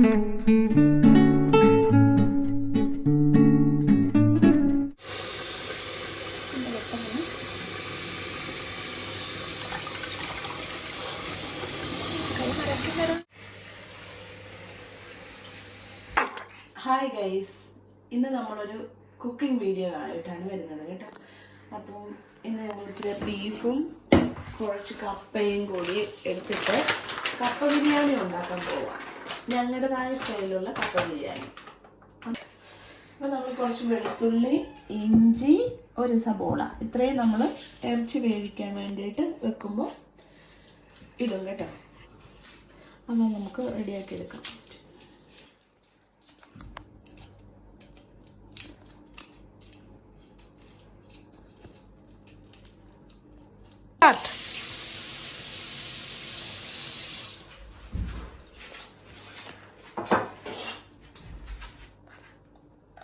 Hi guys, ഇന്ന് നമ്മളൊരു cooking video ആയിട്ടാണ് വരുന്നത് കേട്ടോ. അപ്പം ഇന്ന് നമ്മൾ ഇച്ചിരി ബീഫും കുറച്ച് കപ്പയും കൂടി എടുത്തിട്ട് കപ്പ ബിരിയാണി ഉണ്ടാക്കാൻ പോവാം. ഞങ്ങളുടേതായ സ്റ്റൈലിലുള്ള കപ്പ ബിരിയാണി. അപ്പോൾ നമ്മൾ കുറച്ച് വെളുത്തുള്ളി, ഇഞ്ചി, ഒരു സബോള ഇത്രയും നമ്മൾ ഇറച്ചി വേവിക്കാൻ വേണ്ടിയിട്ട് വെക്കുമ്പോൾ ഇടും കേട്ടോ. അപ്പോൾ നമുക്ക് റെഡിയാക്കി എടുക്കാം. ഫസ്റ്റ്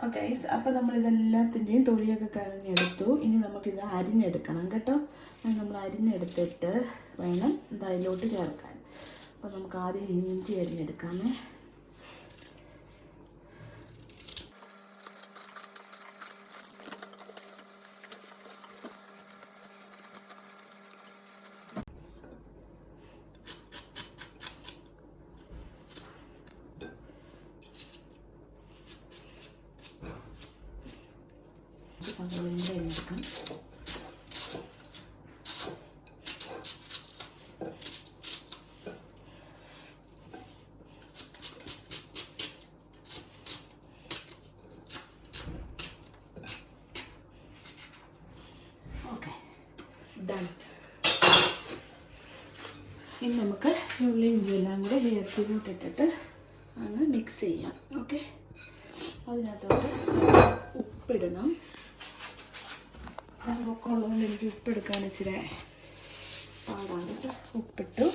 ഓക്കെ, അപ്പോൾ നമ്മളിതെല്ലാത്തിൻ്റെയും തൊലിയൊക്കെ കളഞ്ഞെടുത്തു. ഇനി നമുക്കിത് അരിഞ്ഞെടുക്കണം കേട്ടോ. നമ്മൾ അരിഞ്ഞെടുത്തിട്ട് വേണം ഇത് അതിലോട്ട് ചേർക്കാൻ. അപ്പോൾ നമുക്ക് ആദ്യം ഇഞ്ചി അരിഞ്ഞെടുക്കാമേ. എടുക്കാം. Okay, done. ഇനി നമുക്ക് ഉള്ളി ഇഞ്ചി എല്ലാം കൂടെ ഇറച്ചിയിലോട്ടിട്ടിട്ട് അങ്ങ് മിക്സ് ചെയ്യാം. ഓക്കെ, അതിനകത്തോട്ട് ഉപ്പിടണം. അതൊക്കെ ഉള്ളതുകൊണ്ട് എനിക്ക് ഉപ്പെടുക്കാൻ ഇച്ചിരി പാടാണ്. ഉപ്പിട്ടു,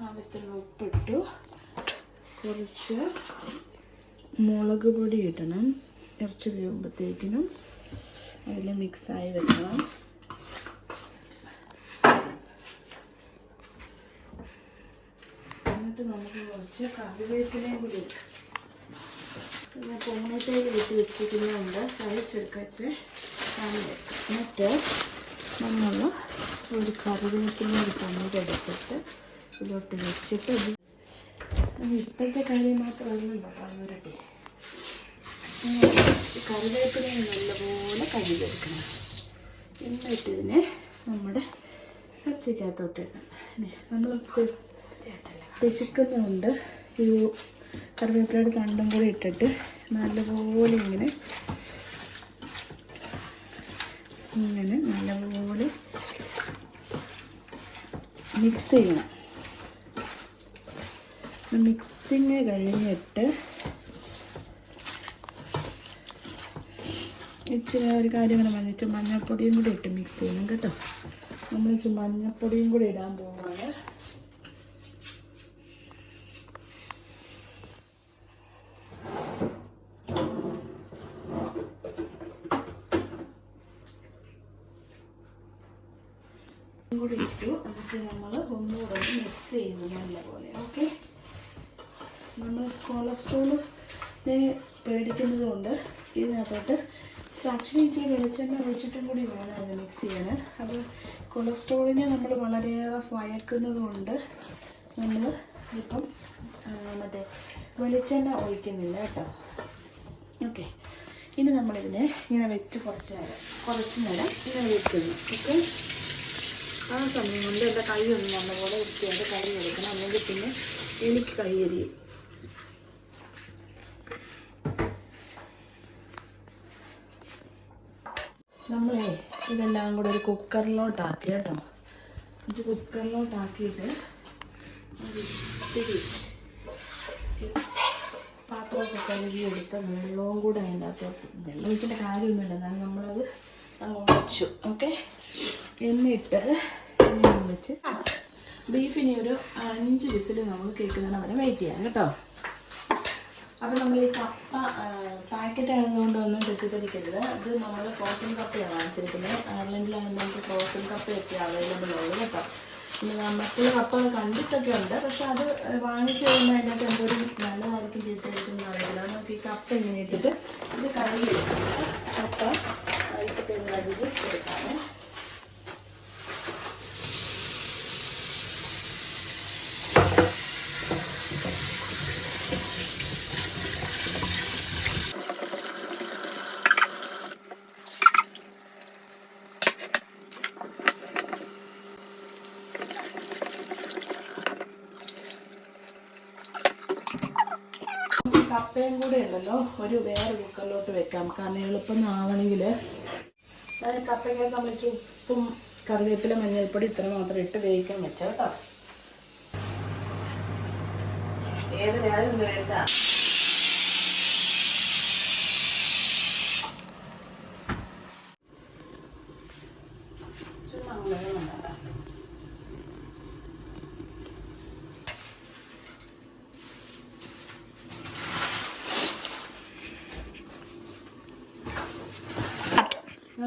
ആവശ്യത്തിനുള്ള ഉപ്പിട്ടു. കുറച്ച് മുളക് പൊടി ഇടണം. ഇറച്ചി വേകുമ്പോഴത്തേക്കിനും അതിൽ മിക്സായി വെക്കണം. എന്നിട്ട് നമുക്ക് കുറച്ച് കറിവേപ്പിലയും കൂടി എടുക്കാം. പിന്നെ പൊങ്ങത്തേക്ക് വെട്ടി വെച്ചിരിക്കുന്നുണ്ട്, കഴിച്ചെടുക്കച്ച് എന്നിട്ട് നമ്മൾ ഒരു കറിവേപ്പില പണിതെടുത്തിട്ട് ഇതിലോട്ട് വെച്ചിട്ട് ഇപ്പോഴത്തെ കാര്യം മാത്രമല്ല പഴുരട്ടി കറിവേപ്പില നല്ലപോലെ കഴുകിയെടുക്കണം. എന്നിട്ടിതിനെ നമ്മുടെ ഇറച്ചിക്കകത്തോട്ട് ഇടണം. നമ്മൾ പിശുക്കുന്നുണ്ട്. ഈ കറിവേപ്പിലയുടെ തണ്ടും കൂടി ഇട്ടിട്ട് നല്ലപോലെ ഇങ്ങനെ നല്ലപോലെ മിക്സ് ചെയ്യണം. മിക്സിങ് കഴിഞ്ഞിട്ട് ഇച്ചിരി ഒരു കാര്യം കൂടെ വന്നിട്ട് മഞ്ഞൾപ്പൊടിയും കൂടി ഇട്ട് മിക്സ് ചെയ്യണം കേട്ടോ. നമ്മൾ മഞ്ഞൾപ്പൊടിയും കൂടി ഇടാൻ പോവുകയാണ്. കൂടി ഇട്ടു. എന്നിട്ട് നമ്മൾ ഒന്നുകൂടെ മിക്സ് ചെയ്യുന്നു നല്ലപോലെ. ഓക്കെ, നമ്മൾ കൊളസ്ട്രോളിനെ പേടിക്കുന്നത് കൊണ്ട് ഇതിനകത്തോട്ട് ആക്ച്വലി ഇച്ചിരി വെളിച്ചെണ്ണ ഒഴിച്ചിട്ടും കൂടി വേണം അത് മിക്സ് ചെയ്യാൻ. അത് കൊളസ്ട്രോളിനെ നമ്മൾ വളരെയേറെ ഭയക്കുന്നത് കൊണ്ട് നമ്മൾ ഇപ്പം മറ്റേ വെളിച്ചെണ്ണ ഒഴിക്കുന്നില്ല കേട്ടോ. ഓക്കെ, ഇനി നമ്മളിതിനെ ഇങ്ങനെ വെച്ച് കുറച്ച് നേരം ഇങ്ങനെ വെക്കുന്നു. ഓക്കെ, ആ സമയം കൊണ്ട് എൻ്റെ കൈ ഒന്ന് നല്ലപോലെ വൃത്തിയായിട്ട് കൈ എടുക്കണം. അല്ലെങ്കിൽ പിന്നെ എനിക്ക് കൈ എരിയും. നമ്മളെ ഇതെല്ലാം കൂടെ ഒരു കുക്കറിലോട്ടാക്കി കേട്ടോ. ഇത് കുക്കറിലോട്ടാക്കിയിട്ട് ഇത്തിരി പാത്രമൊക്കെ കഴുകിയെടുത്ത് വെള്ളവും കൂടെ അതിൻ്റെ അകത്തോട്ട്, വെള്ളം ഒഴിക്കേണ്ട കാര്യമൊന്നുമില്ല, എന്നാലും നമ്മളത് അങ്ങ് ഒഴിച്ചു. ഓക്കെ, എന്നിട്ട് വെച്ച് ബീഫിനെ ഒരു 5 വിസിൽ നമ്മൾ കേൾക്കുന്നതിന് വരെ വെയിറ്റ് ചെയ്യാം കേട്ടോ. അപ്പോൾ നമ്മൾ ഈ കപ്പ പാക്കറ്റ് ആയതുകൊണ്ടൊന്നും തെറ്റിദ്ധരിക്കരുത്. അത് നമ്മൾ ഫ്രോസൺ കപ്പയാണ് വാങ്ങിച്ചിരിക്കുന്നത്. അയർലൻഡിലാണ് നമുക്ക് ഫ്രോസൺ കപ്പയൊക്കെ അവൈലബിൾ ഉള്ളൂ കേട്ടോ. പിന്നെ മറ്റുള്ള കപ്പകൾ കണ്ടിട്ടൊക്കെ ഉണ്ട്, പക്ഷെ അത് വാങ്ങിച്ച് കഴിയുമ്പോൾ അതിനകത്ത് എന്തൊരു നല്ലതായിരിക്കും കപ്പ ഇങ്ങനെ ഇട്ടിട്ട് ഇത് കഴുകി എടുക്കാം. കപ്പ റൈസൊക്കെ കഴുകി എടുക്കാം. കപ്പയും കൂടെ ഉണ്ടല്ലോ വേറെ കുക്കറിലോട്ട് വെക്കാം. കാരണം എളുപ്പം ആവണമെങ്കിൽ കപ്പയ്ക്ക് നമ്മൾ ഉപ്പും കറിവേപ്പില മഞ്ഞൾപ്പൊടി ഇത്ര മാത്രം ഇട്ട് വേവിക്കാൻ വെച്ചാൽ കേട്ടോ. ഏത് നേരം വേണ്ട.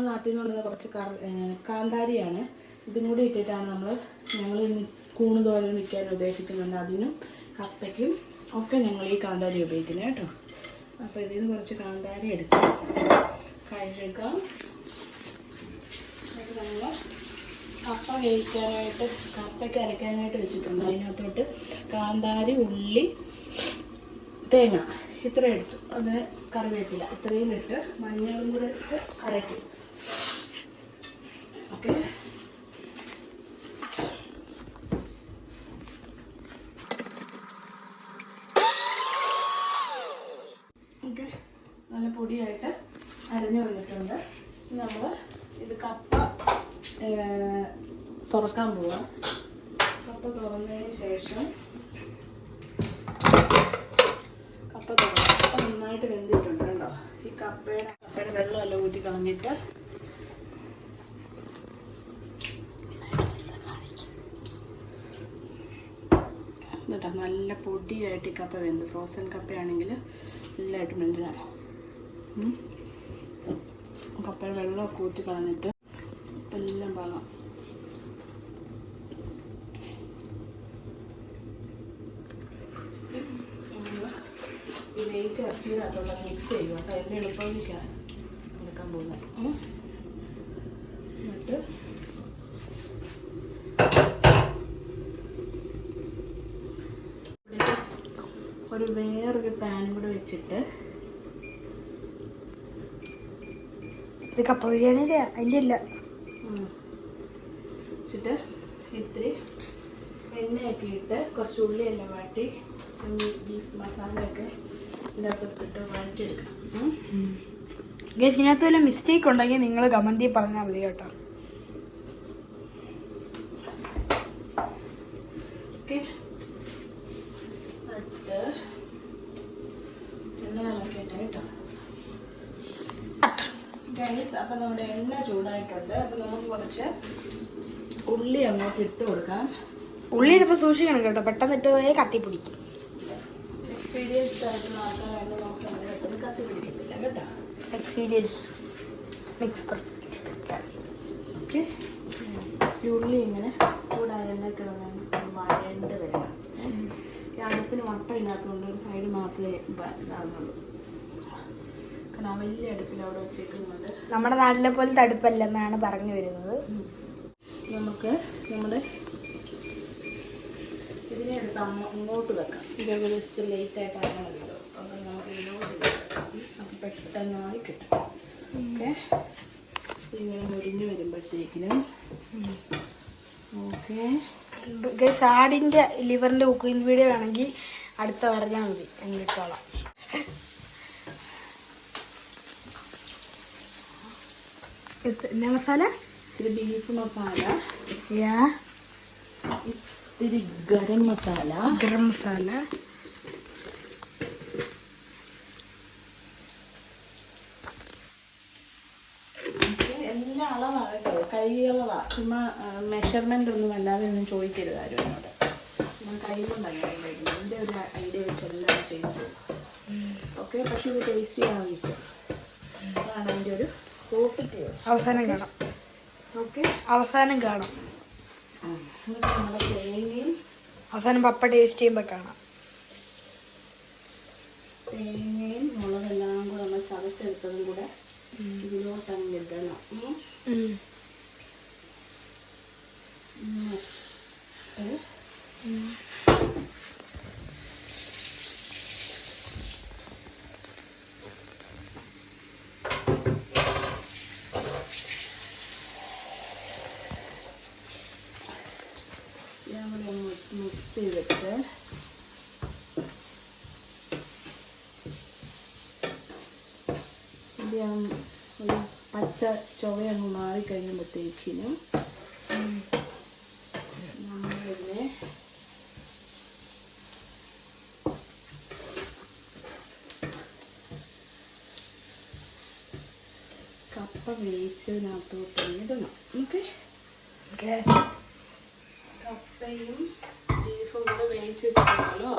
നാട്ടിൽ നിന്ന് കൊണ്ടുവന്ന കുറച്ച് കാന്താരിയാണ്. ഇതും കൂടി ഇട്ടിട്ടാണ് ഞങ്ങൾ കൂണ് തോരൻ വയ്ക്കാൻ ഉദ്ദേശിക്കുന്നുണ്ട്. അതിനും കപ്പയ്ക്കും ഒക്കെ ഞങ്ങൾ ഈ കാന്താരി ഉപയോഗിക്കുന്നത് കേട്ടോ. അപ്പോൾ ഇതിൽ നിന്ന് കുറച്ച് കാന്താരി എടുക്കാം, കഴുകാം. എന്നിട്ട് നമ്മൾ കപ്പ വേവിക്കാനായിട്ട് കപ്പയ്ക്ക് അരയ്ക്കാനായിട്ട് വെച്ചിട്ടുണ്ട്. അതിനകത്തോട്ട് കാന്താരി, ഉള്ളി, തേങ്ങ ഇത്ര എടുത്തു. അത് കറിവേപ്പില ഇത്രയും ഇട്ട് മഞ്ഞളും കൂടെ ഇട്ട് അരയ്ക്കും. ഓക്കെ, ഓക്കെ, നല്ല പൊടിയായിട്ട് അരഞ്ഞു വന്നിട്ടുണ്ട്. നമ്മൾ ഇത് കപ്പ തുറക്കാൻ പോവാം. കപ്പ തുറന്നതിന് ശേഷം കപ്പ നന്നായിട്ട് വെന്തിട്ടുണ്ട് കേട്ടോ. ഈ കപ്പയുടെ വെള്ളമെല്ലാം ഊറ്റി കളഞ്ഞിട്ട് കേട്ടോ നല്ല പൊടിയായിട്ട് ഈ കപ്പ വെന്ത്. ഫ്രോസൺ കപ്പയാണെങ്കിൽ നല്ലതായിട്ട് വെന്തതാണ്. കപ്പയുടെ വെള്ളമൊക്കെ ഊറ്റി കളഞ്ഞിട്ട് എല്ലാം പാകാം. ഈ വേവിച്ച ഇറച്ചിയിലകത്തുള്ള മിക്സ് ചെയ്യും കേട്ടോ. അതിൻ്റെ എളുപ്പത്തിലേക്കാണ് എടുക്കാൻ പോകുന്നത്. എന്നിട്ട് വേറൊരു പാനും കൂടെ വെച്ചിട്ട് ഇത് കപ്പ ബിരിയാണിയുടെ അതിൻ്റെ ഇല്ല വെച്ചിട്ട് ഇത്തിരി എണ്ണയൊക്കെ ഇട്ട് കുറച്ച് ഉള്ളിയെല്ലാം വാട്ടി ബീഫ് മസാലയൊക്കെ ഇതിനകത്തിട്ട് വഴറ്റിയെടുക്കാം. ഇതിനകത്ത് വല്ല മിസ്റ്റേക്ക് ഉണ്ടെങ്കിൽ നിങ്ങൾ കമൻറ്റിൽ പറഞ്ഞാൽ മതി കേട്ടോ. ഓക്കെ, എണ്ണ തിളക്കട്ടെ കേട്ടോ ഗൈസ്. അപ്പം നമ്മുടെ എണ്ണ ചൂടായിട്ടുണ്ട്. അപ്പം നമുക്ക് കുറച്ച് ഉള്ളി അങ്ങോട്ട് ഇട്ട് കൊടുക്കാം. ഉള്ളി ഇടുമ്പോൾ സൂക്ഷിക്കണം കേട്ടോ, പെട്ടെന്ന് ഇട്ട് പോയാൽ കത്തി പിടിക്കും. എക്സ്പീരിയൻസ് ആയിട്ടുള്ള ആൾക്കാരാണ് നമുക്ക് അങ്ങനെ പെട്ടെന്ന് കത്തി പിടിക്കത്തില്ല കേട്ടോ. Experience mix perfect. ഓക്കെ, ഈ ഉള്ളി ഇങ്ങനെ ചൂടായ എണ്ണയ്ക്ക് വഴണ്ട് വരണം. ഈ അടുപ്പിന് വട്ടം ഇല്ലാത്തതുകൊണ്ട് ഒരു സൈഡ് മാത്രമേ ഇതാകുന്നുള്ളൂ. കാരണം വലിയ അടുപ്പിൽ അവിടെ വെച്ചേക്കുന്നത് നമ്മുടെ നാട്ടിലെ പോലത്തെ അടുപ്പല്ലെന്നാണ് പറഞ്ഞു വരുന്നത്. നമുക്ക് നമ്മുടെ ഇതിനെ എടുത്ത് ഇങ്ങോട്ട് വെക്കാം. ഇതൊക്കെ ജസ്റ്റ് ലേറ്റായിട്ടാണ് മതിയല്ലോ. അപ്പം നമുക്ക് ഇങ്ങോട്ട് വെക്കാം. അപ്പം പെട്ടെന്നായി കിട്ടും. ഓക്കെ, ഇങ്ങനെ മുരിഞ്ഞ് വരുമ്പോഴത്തേക്കിനും ഓക്കെ. ആടിൻ്റെ ലിവറിൻ്റെ കുക്കിംഗ് വീഡിയോ ആണെങ്കിൽ അടുത്ത പറഞ്ഞാൽ മതി, ഞങ്ങൾ ഇട്ടോളാം. എന്നാ മസാല? ഇച്ചിരി ബീഫ് മസാല, ഇത്തിരി ഗരം മസാല, എല്ലാ അളവാണ് കേട്ടോ, കൈ അളവാണ്. ചുമ്മാ മെഷർമെൻ്റ് ഒന്നും അല്ലാതെ ഒന്നും ചോദിക്കരുത് ആരും എന്നോട്. ഞാൻ കൈ കൊണ്ടല്ല കഴിക്കുന്നത്, എൻ്റെ ഒരു ഐഡിയ വെച്ചെല്ലാം ചെയ്യുന്നത്. ഓക്കെ, പക്ഷെ ഇത് ടേസ്റ്റി ആയിരിക്കും. അതാണ് അതിൻ്റെ ഒരു പോസിറ്റീവ്. അവസാനം കാണാം. ഓക്കെ, അവസാനം കാണാം. നമ്മുടെ തേങ്ങയും അവസാനം പപ്പ ടേസ്റ്റ് ചെയ്യുമ്പോൾ കാണാം. തേങ്ങയും മുളക് ചതച്ചെടുത്തതും കൂടെ ഇതിലോട്ടങ്ങ് ഇടണം. മിക്സ് ചെയ്തിട്ട് ഒരു പച്ച ചുവയങ്ങ് മാറിക്കഴിയുമ്പോഴത്തേക്കിനും നമ്മളിതിനെ കപ്പ വേവിച്ചതിനകത്തോട്ട് ഇടണം. ഓക്കെ, കപ്പയും ബീഫും കൂടെ വേവിച്ച് വെച്ചിട്ടുണ്ടല്ലോ,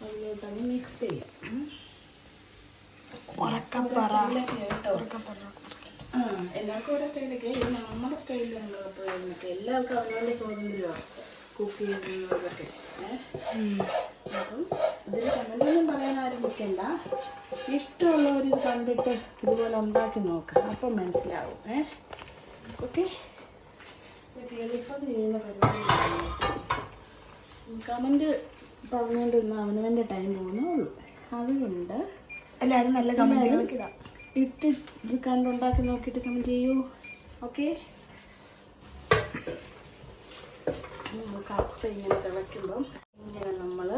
അതിലോട്ടങ്ങ് മിക്സ് ചെയ്യാം. എല്ലാവർക്കും ഓരോ സ്റ്റൈലൊക്കെ, ഇത് നമ്മുടെ സ്റ്റൈലിലാണ് കപ്പ വരുന്നൊക്കെ. എല്ലാവർക്കും അവനവൻ്റെ സ്വാതന്ത്ര്യമാണ് കുക്ക് ചെയ്യുന്നതൊക്കെ. അപ്പം ഇതിൽ കമൻ്റൊന്നും പറയാൻ ആരും നിൽക്കണ്ട. ഇഷ്ടമുള്ളവരിത് കണ്ടിട്ട് ഇതുപോലെ ഉണ്ടാക്കി നോക്കാം, അപ്പം മനസ്സിലാവും. ഓക്കെ, എളുപ്പം ചെയ്യുന്ന പരിപാടിയാണ്. കമൻറ്റ് പറഞ്ഞുകൊണ്ടിരുന്ന അവനവൻ്റെ ടൈം പോകുന്നേ ഉള്ളൂ. അതുകൊണ്ട് എല്ലാവരും നല്ല കമൻറ്റുകളൊക്കെ ഇടാം. ഇട്ട് ഇത് കണ്ടുണ്ടാക്കി നോക്കിയിട്ട് കമൻറ്റ് ചെയ്യൂ. ഓക്കെ, കപ്പ ഇങ്ങനെ തിളയ്ക്കുമ്പം ഇങ്ങനെ നമ്മൾ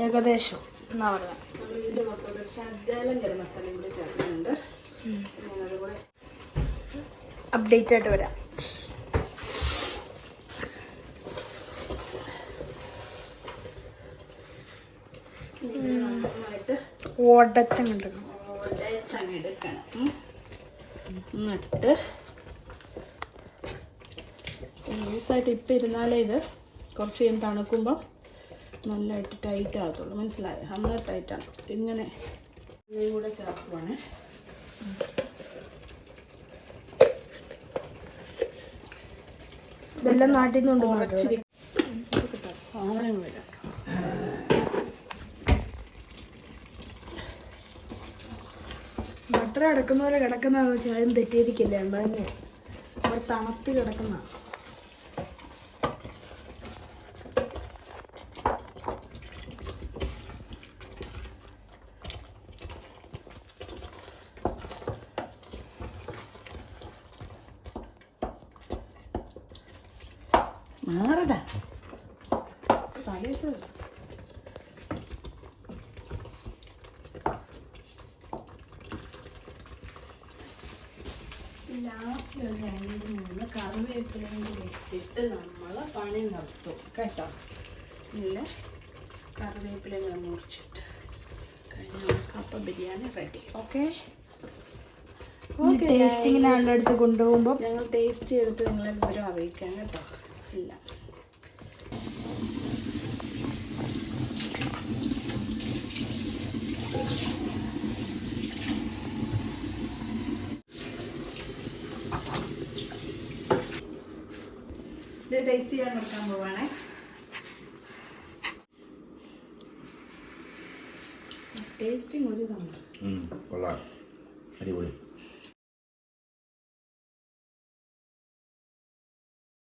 ഏകദേശം എന്നാ പറയുക. നമ്മൾ ഇതിൻ്റെ മൊത്തം ശകലം ഗരം മസാലയും കൂടി ചേർക്കുന്നുണ്ട്. ഞാനത് കൂടെ അപ്ഡേറ്റ് ആയിട്ട് വരാം. നന്നായിട്ട് ഓടച്ചങ്ങെടുക്കണം. എന്നിട്ട് ലൂസായിട്ട് ഇപ്പം ഇരുന്നാലേ ഇത് കുറച്ച് കഴിയും തണുക്കുമ്പം നല്ലതായിട്ട് ടൈറ്റ് ആകത്തുള്ളൂ. മനസ്സിലായോ? നന്നായി ടൈറ്റാണ്. ഇങ്ങനെ ഇതും കൂടെ ചേർക്കുവാണ്. ഇതെല്ലാം നാട്ടിൽ നിന്നുണ്ട്. കുറച്ചിരി സാധനം വരാം. ബട്ടർ കിടക്കുന്ന പോലെ കിടക്കുന്നതെന്ന് വെച്ചാൽ ആരും തെറ്റിയിരിക്കില്ല. എന്തായാലും അവർ തണുത്ത് കിടക്കുന്ന മാറടാ തലയിട്ട് ലാസ്റ്റ് ഒരു 2-3 കറിവേപ്പിലയും കൂടി ഇട്ടിട്ട് നമ്മൾ പണി നിർത്തും കേട്ടോ. ഇല്ല, കറിവേപ്പില മുറിച്ചിട്ട് കഴിഞ്ഞ കപ്പ ബിരിയാണി റെഡി. ഓക്കെ, ടേസ്റ്റിങ്ങിന് ആളുടെ അടുത്ത് കൊണ്ടുപോകുമ്പോൾ ഞങ്ങൾ ടേസ്റ്റ് ചെയ്തിട്ട് നിങ്ങളെ വിവരം അറിയിക്കാം കേട്ടോ. ഇല്ല, ഇത് ടേസ്റ്റ് ചെയ്യാൻ കൊടുക്കാൻ പോവാണേ. ടേസ്റ്റിംഗ് ഒരു തവണ കൊള്ളാം, അടിപൊളി.